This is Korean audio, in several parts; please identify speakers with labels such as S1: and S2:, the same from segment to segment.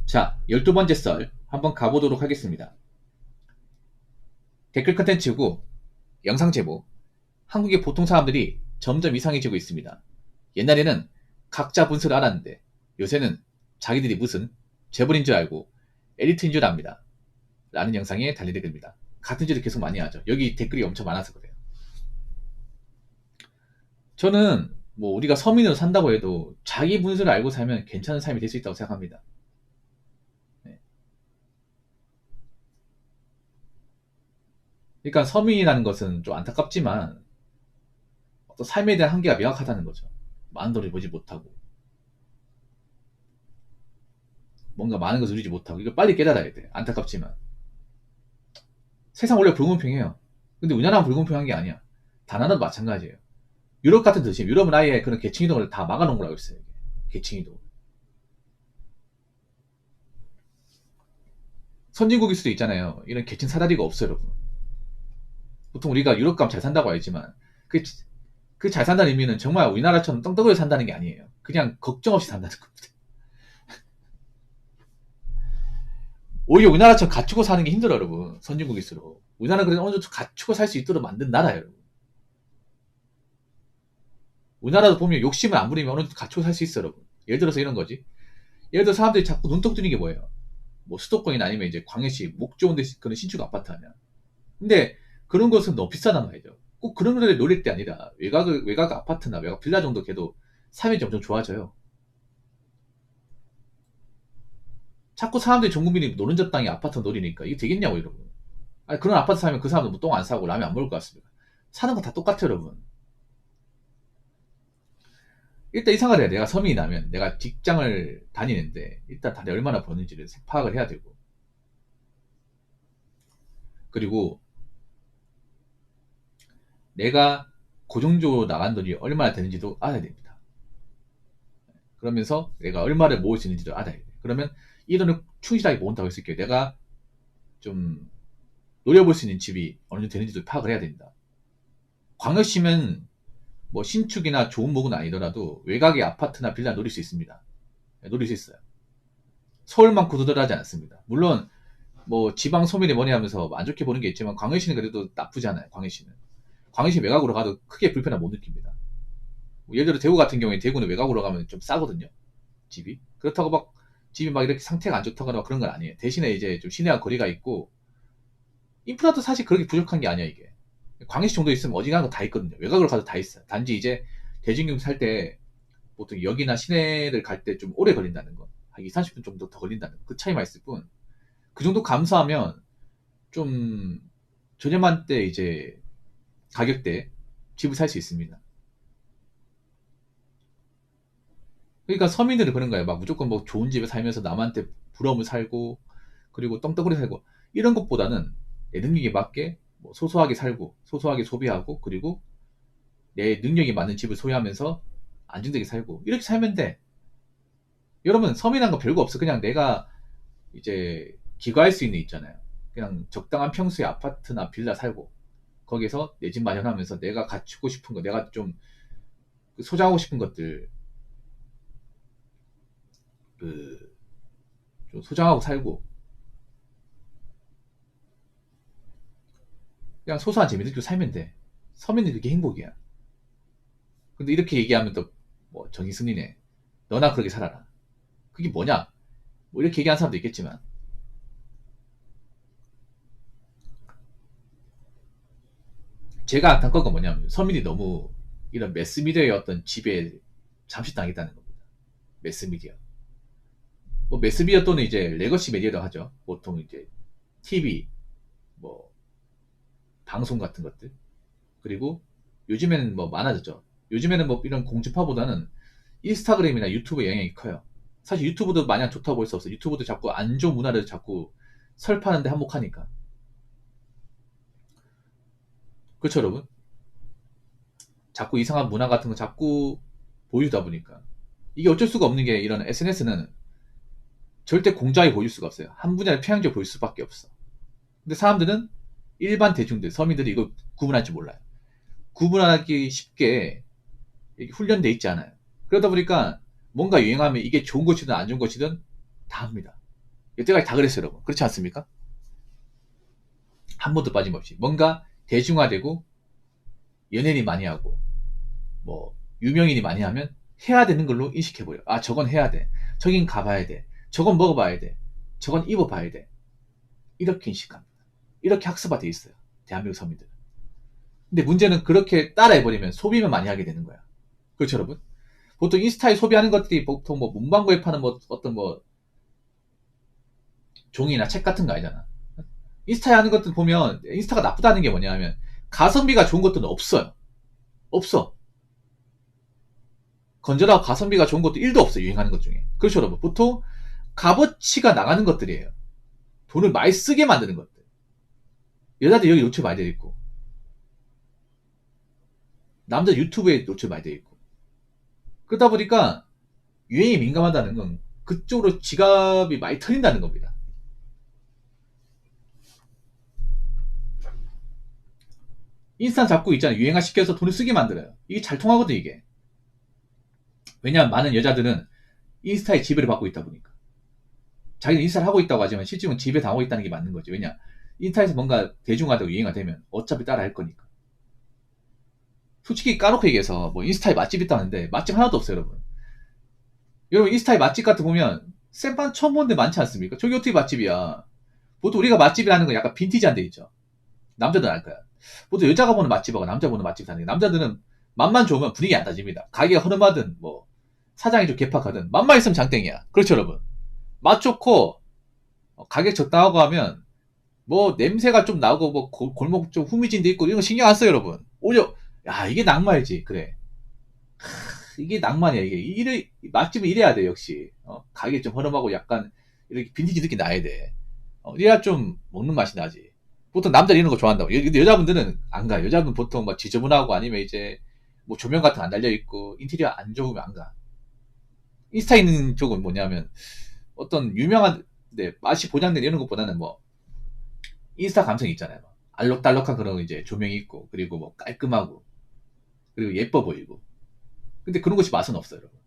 S1: 자, 12번째 썰 한번 가보도록 하겠습니다. 댓글 컨텐츠고 영상 제보. 한국의 보통 사람들이 점점 이상해지고 있습니다. 옛날에는 각자 분수를 알았는데 요새는 자기들이 무슨 재벌인 줄 알고 에리트인 줄 압니다. 라는 영상에 달린 댓글입니다. 같은 짓을 계속 많이 하죠. 여기 댓글이 엄청 많아서 그래요. 저는 뭐 우리가 서민으로 산다고 해도 자기 분수를 알고 살면 괜찮은 삶이 될 수 있다고 생각합니다. 네. 그러니까 서민이라는 것은 좀 안타깝지만 어떤 삶에 대한 한계가 명확하다는 거죠. 많은 돈을 벌지 못하고 뭔가 많은 것을 누리지 못하고 이걸 빨리 깨달아야 돼. 안타깝지만 세상 원래 불공평해요. 근데 우리나라는 불공평한 게 아니야. 다나라도 마찬가지예요. 유럽 같은 도시, 유럽은 아예 그런 계층 이동을 다 막아놓은 거라고 했어요. 계층 이동. 선진국일 수도 있잖아요. 이런 계층 사다리가 없어요, 여러분. 보통 우리가 유럽 가면 잘 산다고 알지만 그 잘 산다는 의미는 정말 우리나라처럼 떵떵거려 산다는 게 아니에요. 그냥 걱정 없이 산다는 겁니다. 오히려 우리나라처럼 갖추고 사는 게 힘들어, 여러분. 선진국일수록. 우리나라는 그래도 어느 정도 갖추고 살 수 있도록 만든 나라예요, 여러분. 우리나라도 보면 욕심을 안 부리면 어느 정도 갖추고 살 수 있어, 여러분. 예를 들어서 이런 거지. 예를 들어 사람들이 자꾸 눈독 들이는 게 뭐예요? 뭐 수도권이나 아니면 이제 광역시 목 좋은 데 그런 신축 아파트 하냐. 근데 그런 것은 너무 비싸단 말이죠. 꼭 그런 데를 노릴 때 아니라 외곽 아파트나 외곽 빌라 정도 걔도 삶이 점점 좋아져요. 자꾸 사람들이 전 국민이 노른자 땅에 아파트 노리니까 이게 되겠냐고, 여러분. 아니, 그런 아파트 살면 그 사람도 뭐 똥 안 싸고 라면 안 먹을 것 같습니다. 사는 거 다 똑같아요, 여러분. 일단 이 생각을 해야 돼. 내가 서민이라면 내가 직장을 다니는데 일단 달에 얼마나 버는지를 파악을 해야 되고, 그리고 내가 고정적으로 나간 돈이 얼마나 되는지도 알아야 됩니다. 그러면서 내가 얼마를 모을 수 있는지도 알아야 돼. 그러면 이 돈을 충실하게 모은다고 했을 때 내가 좀 노려볼 수 있는 집이 어느 정도 되는지도 파악을 해야 됩니다. 광역시면 뭐 신축이나 좋은 목은 아니더라도 외곽의 아파트나 빌라 노릴 수 있습니다. 네, 노릴 수 있어요. 서울만큼 두드러하지 않습니다. 물론 뭐 지방 소민이 뭐냐 하면서 안 좋게 보는 게 있지만 광역시는 그래도 나쁘지 않아요. 광역시는. 광역시 외곽으로 가도 크게 불편함 못 느낍니다. 뭐 예를 들어 대구 같은 경우에 대구는 외곽으로 가면 좀 싸거든요. 집이. 그렇다고 막 집이 막 이렇게 상태가 안 좋다거나 그런 건 아니에요. 대신에 이제 좀 시내와 거리가 있고 인프라도 사실 그렇게 부족한 게 아니야 이게. 광역시 정도 있으면 어지간한 거 다 있거든요. 외곽으로 가도 다 있어요. 단지 이제 대중교통 살 때 보통 역이나 시내를 갈 때 좀 오래 걸린다는 거. 한 2, 30분 정도 더 걸린다는 거. 그 차이만 있을 뿐. 그 정도 감소하면 좀 저렴한 때 이제 가격대 집을 살 수 있습니다. 그러니까 서민들은 그런 거예요. 막 무조건 뭐 좋은 집에 살면서 남한테 부러움을 살고 그리고 떵떵거리 살고 이런 것보다는 내 능력에 맞게 뭐 소소하게 살고 소소하게 소비하고 그리고 내 능력이 맞는 집을 소유하면서 안정되게 살고 이렇게 살면 돼. 여러분 서민한 거 별거 없어. 그냥 내가 이제 기거할 수 있는 있잖아요. 그냥 적당한 평수의 아파트나 빌라 살고 거기서 내 집 마련하면서 내가 갖추고 싶은 거 내가 좀 소장하고 싶은 것들 그 좀 소장하고 살고 그냥 소소한 재미 느끼고 살면 돼. 서민은 그게 행복이야. 근데 이렇게 얘기하면 또 뭐 정의승리네. 너나 그렇게 살아라. 그게 뭐냐? 뭐 이렇게 얘기하는 사람도 있겠지만 제가 안타까운 건 뭐냐면 서민이 너무 이런 매스미디어의 어떤 지배에 잠시 당했다는 겁니다. 매스미디어. 뭐 매스미디어 또는 이제 레거시 미디어라고 하죠. 보통 이제 TV, 뭐 방송 같은 것들. 그리고 요즘에는 뭐 많아졌죠. 요즘에는 뭐 이런 공중파보다는 인스타그램이나 유튜브의 영향이 커요. 사실 유튜브도 마냥 좋다고 볼 수 없어요. 유튜브도 자꾸 안 좋은 문화를 자꾸 설파하는데 한몫하니까. 그렇죠, 여러분? 자꾸 이상한 문화 같은 거 자꾸 보여주다 보니까. 이게 어쩔 수가 없는 게 이런 SNS는 절대 공정하게 보여줄 수가 없어요. 한 분야를 편향적으로 보일 수밖에 없어. 근데 사람들은 일반 대중들, 서민들이 이거 구분할 줄 몰라요. 구분하기 쉽게 훈련돼 있지 않아요. 그러다 보니까 뭔가 유행하면 이게 좋은 것이든 안 좋은 것이든 다 합니다. 여태까지 다 그랬어요, 여러분. 그렇지 않습니까? 한 번도 빠짐없이. 뭔가 대중화되고, 연예인이 많이 하고, 뭐, 유명인이 많이 하면 해야 되는 걸로 인식해버려. 아, 저건 해야 돼. 저긴 가봐야 돼. 저건 먹어봐야 돼. 저건 입어봐야 돼. 이렇게 인식합니다. 이렇게 학습화 돼 있어요. 대한민국 서민들은. 근데 문제는 그렇게 따라해버리면 소비만 많이 하게 되는 거야. 그렇죠, 여러분? 보통 인스타에 소비하는 것들이 보통 뭐 문방구에 파는 뭐 어떤 뭐 종이나 책 같은 거 아니잖아. 인스타에 하는 것들 보면 인스타가 나쁘다는 게 뭐냐 하면 가성비가 좋은 것들은 없어요. 없어. 건전하고 가성비가 좋은 것도 1도 없어요. 유행하는 것 중에. 그렇죠, 여러분? 보통 값어치가 나가는 것들이에요. 돈을 많이 쓰게 만드는 것들. 여자들 여기 노출 많이 되어 있고, 남자 유튜브에 노출 많이 되어 있고. 그러다 보니까 유행에 민감하다는 건 그쪽으로 지갑이 많이 털린다는 겁니다. 인스타 잡고 있잖아요. 유행화 시켜서 돈을 쓰게 만들어요. 이게 잘 통하거든, 이게. 왜냐하면 많은 여자들은 인스타에 지배를 받고 있다 보니까. 자기는 인스타를 하고 있다고 하지만 실질은 지배 당하고 있다는 게 맞는 거지. 왜냐? 인스타에서 뭔가 대중화되고 유행화 되면 어차피 따라 할 거니까. 솔직히 까놓고 얘기해서 뭐 인스타에 맛집 있다는데 맛집 하나도 없어요, 여러분. 여러분 인스타에 맛집 같은 거 보면 생판 처음 보는 데 많지 않습니까? 저기 어떻게 맛집이야. 보통 우리가 맛집이라는 건 약간 빈티지한 데 있죠. 남자들은 알 거야. 보통 여자가 보는 맛집하고 남자 보는 맛집 다는 게, 남자들은 맛만 좋으면 분위기 안 따집니다. 가게가 허름하든 뭐 사장이 좀 개팍하든 맛만 있으면 장땡이야. 그렇죠, 여러분? 맛 좋고 가격 적당하고 하면 뭐 냄새가 좀 나고 뭐 골목 좀 후미진 데 있고 이런 거 신경 안 써요, 여러분. 오히려 야, 이게 낭만이지. 그래. 이게 낭만이야. 맛집은 이래야 돼, 역시. 가게 좀 허름하고 약간 이렇게 빈티지 느낌 나야 돼. 이래야 좀 먹는 맛이 나지. 보통 남자들 이런 거 좋아한다고. 근데 여자분들은 안 가. 여자분 보통 막 지저분하고 아니면 이제 뭐 조명 같은 거 안 달려 있고 인테리어 안 좋으면 안 가. 인스타 있는 쪽은 뭐냐면 어떤 유명한 데 맛이 보장된 이런 것보다는 뭐 인스타 감성이 있잖아요. 알록달록한 그런 이제 조명이 있고, 그리고 뭐 깔끔하고, 그리고 예뻐 보이고. 근데 그런 것이 맛은 없어요, 여러분.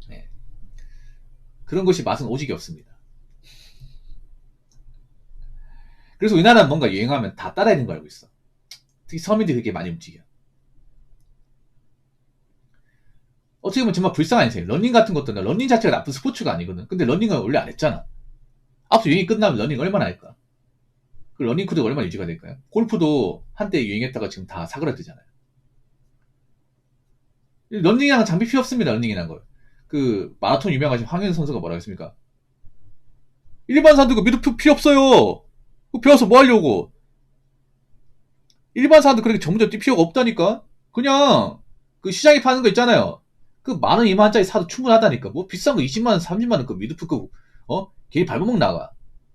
S1: 네. 그런 것이 맛은 오직이 없습니다. 그래서 우리나라는 뭔가 유행하면 다 따라야 되는 거 알고 있어. 특히 서민들이 그렇게 많이 움직여. 어떻게 보면 정말 불쌍한 인생. 러닝 같은 것도 러닝 자체가 나쁜 스포츠가 아니거든. 근데 러닝은 원래 안 했잖아. 앞서 유행이 끝나면 러닝 얼마나 할까? 그 러닝 코드가 얼마나 유지가 될까요? 골프도 한때 유행했다가 지금 다 사그라들잖아요. 러닝이랑 장비 필요 없습니다. 러닝이란 걸. 그 마라톤 유명하신 황현 선수가 뭐라고 했습니까? 일반 사람들 미드 필요 없어요. 배워서 뭐 하려고? 일반 사람들 그렇게 전문적으로 뛸 필요가 없다니까? 그냥 그 시장에 파는 거 있잖아요. 그 만원, 2만원짜리 사도 충분하다니까. 뭐 비싼 거 20만원, 30만원 그 미드풀 그, 괜히 발버둥 나가.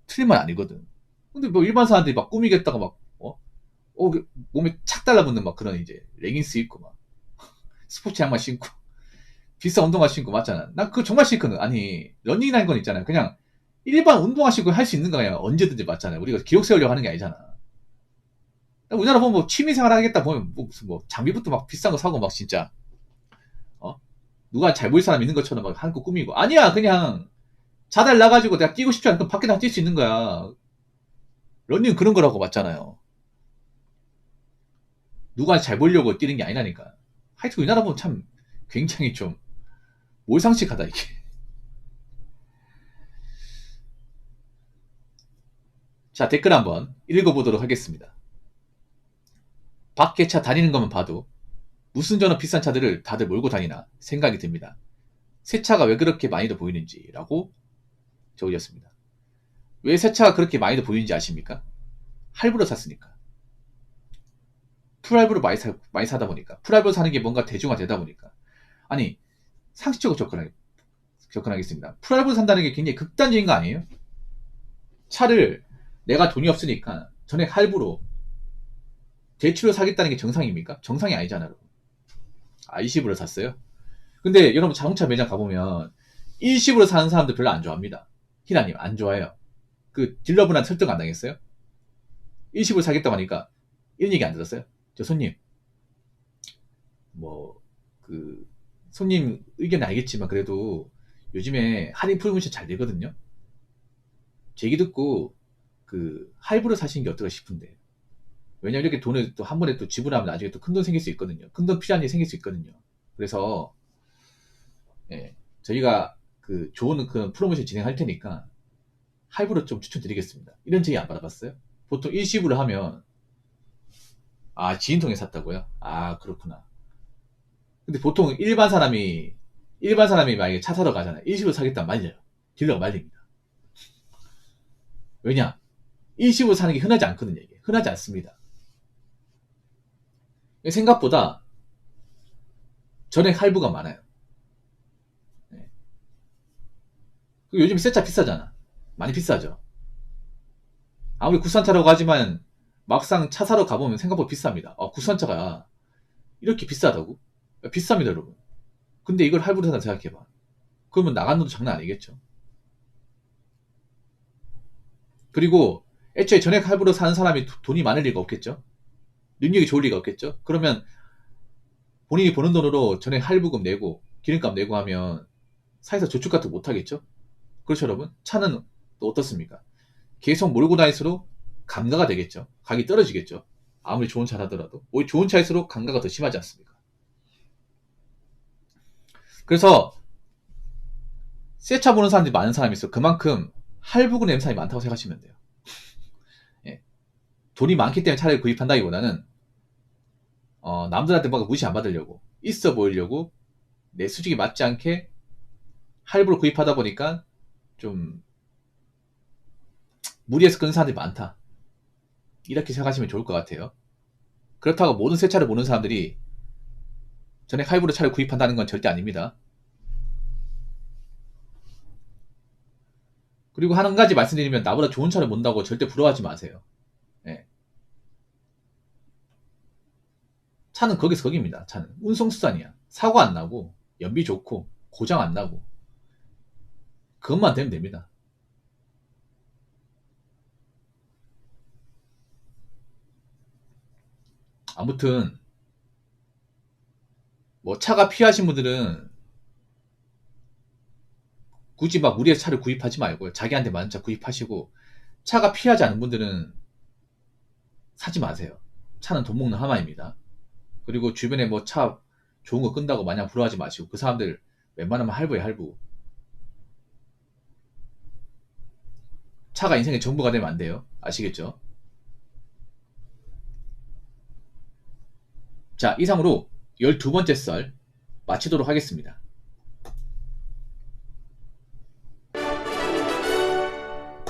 S1: 틀린 말 아니거든. 근데 뭐 일반 사람들이 막 꾸미겠다가 막, 몸에 착 달라붙는 막 그런 이제 레깅스 입고 막, 스포츠 양말 신고, 비싼 운동화 신고 맞잖아. 난 그거 정말 싫거든. 아니, 러닝이라는 건 있잖아요. 그냥 일반 운동화 신고 할 수 있는 거야. 언제든지 맞잖아요. 우리가 기록 세우려고 하는 게 아니잖아. 우리나라 보면 뭐 취미생활 하겠다 보면 뭐 무슨 뭐 장비부터 막 비싼 거 사고 막 진짜 누가 잘 보일 사람 있는 것처럼 막 한거 꾸미고, 아니야. 그냥 자달 나가지고 내가 뛰고 싶지 않으면 밖에 나가 뛸 수 있는 거야. 런닝은 그런 거라고 맞잖아요. 누가 잘 보려고 뛰는 게 아니라니까. 하여튼 우리나라 보면 참 굉장히 좀 몰상식하다 이게. 자, 댓글 한번 읽어보도록 하겠습니다. 밖에 차 다니는 것만 봐도 무슨 저런 비싼 차들을 다들 몰고 다니나 생각이 듭니다. 새 차가 왜 그렇게 많이도 보이는지라고 적으셨습니다. 왜 새 차가 그렇게 많이도 보이는지 아십니까? 할부로 샀으니까. 풀할부로 많이 사다 보니까. 풀할부로 사는 게 뭔가 대중화되다 보니까. 아니, 상식적으로 접근하겠습니다. 풀할부로 산다는 게 굉장히 극단적인 거 아니에요? 차를 내가 돈이 없으니까 전액 할부로 대출로 사겠다는 게 정상입니까? 정상이 아니잖아요, 여러분. 일시불로 샀어요? 근데 여러분 자동차 매장 가보면 일시불로 사는 사람들 별로 안 좋아합니다. 희나님 안 좋아해요. 그 딜러분한테 설득 안 당했어요? 일시불로 사겠다고 하니까 이런 얘기 안 들었어요? 저 손님 뭐 그 손님 의견은 알겠지만 그래도 요즘에 할인 프로모션 잘 되거든요. 제 얘기 듣고 그 할부로 사시는 게 어떨까 싶은데. 왜냐면 이렇게 돈을 또 한 번에 또 지불하면 나중에 또 큰 돈 생길 수 있거든요. 큰 돈 필요한 일이 생길 수 있거든요. 그래서 예, 저희가 그 좋은 그 프로모션 진행할 테니까 할부로 좀 추천드리겠습니다. 이런 제의 안 받아봤어요? 보통 일시불을 하면 아 지인 통해 샀다고요? 아 그렇구나. 근데 보통 일반 사람이 만약에 차 사러 가잖아요. 일시불 사겠다면 말려요. 딜러가 말립니다. 왜냐? 일시불 사는 게 흔하지 않거든요. 이게 흔하지 않습니다. 생각보다 전액 할부가 많아요. 네. 그리고 요즘 새 차 비싸잖아. 많이 비싸죠. 아무리 국산차라고 하지만 막상 차 사러 가보면 생각보다 비쌉니다. 국산차가 이렇게 비싸다고? 비쌉니다, 여러분. 근데 이걸 할부로 산다 생각해봐. 그러면 나가는 돈도 장난 아니겠죠. 그리고 애초에 전액 할부로 사는 사람이 돈이 많을 리가 없겠죠. 능력이 좋을 리가 없겠죠. 그러면 본인이 버는 돈으로 전액 할부금 내고 기름값 내고 하면 사회에서 저축 같은 거 못하겠죠. 그렇죠, 여러분. 차는 또 어떻습니까? 계속 몰고 다닐수록 감가가 되겠죠. 가격이 떨어지겠죠. 아무리 좋은 차라더라도 오히려 좋은 차일수록 감가가 더 심하지 않습니까? 그래서 새 차 보는 사람들이 많은 사람이 있어. 그만큼 할부금 내는 사람이 많다고 생각하시면 돼요. 예. 돈이 많기 때문에 차를 구입한다기보다는 남들한테 뭔가 무시 안 받으려고 있어 보이려고 내 수직에 맞지 않게 할부로 구입하다 보니까 좀 무리해서 끄는 사람들이 많다. 이렇게 생각하시면 좋을 것 같아요. 그렇다고 모든 새 차를 보는 사람들이 전액 할부로 차를 구입한다는 건 절대 아닙니다. 그리고 한 가지 말씀드리면 나보다 좋은 차를 본다고 절대 부러워하지 마세요. 예. 차는 거기서 거기입니다. 차는 운송수단이야. 사고 안 나고 연비 좋고 고장 안 나고 그것만 되면 됩니다. 아무튼 뭐 차가 필요하신 분들은 굳이 막 무리해서 차를 구입하지 말고요. 자기한테 맞는 차 구입하시고 차가 필요하지 않은 분들은 사지 마세요. 차는 돈 먹는 하마입니다. 그리고 주변에 뭐 차 좋은 거 끈다고 마냥 부러워하지 마시고 그 사람들 웬만하면 할부에 할부. 차가 인생의 전부가 되면 안 돼요. 아시겠죠? 자, 이상으로 12번째 썰 마치도록 하겠습니다.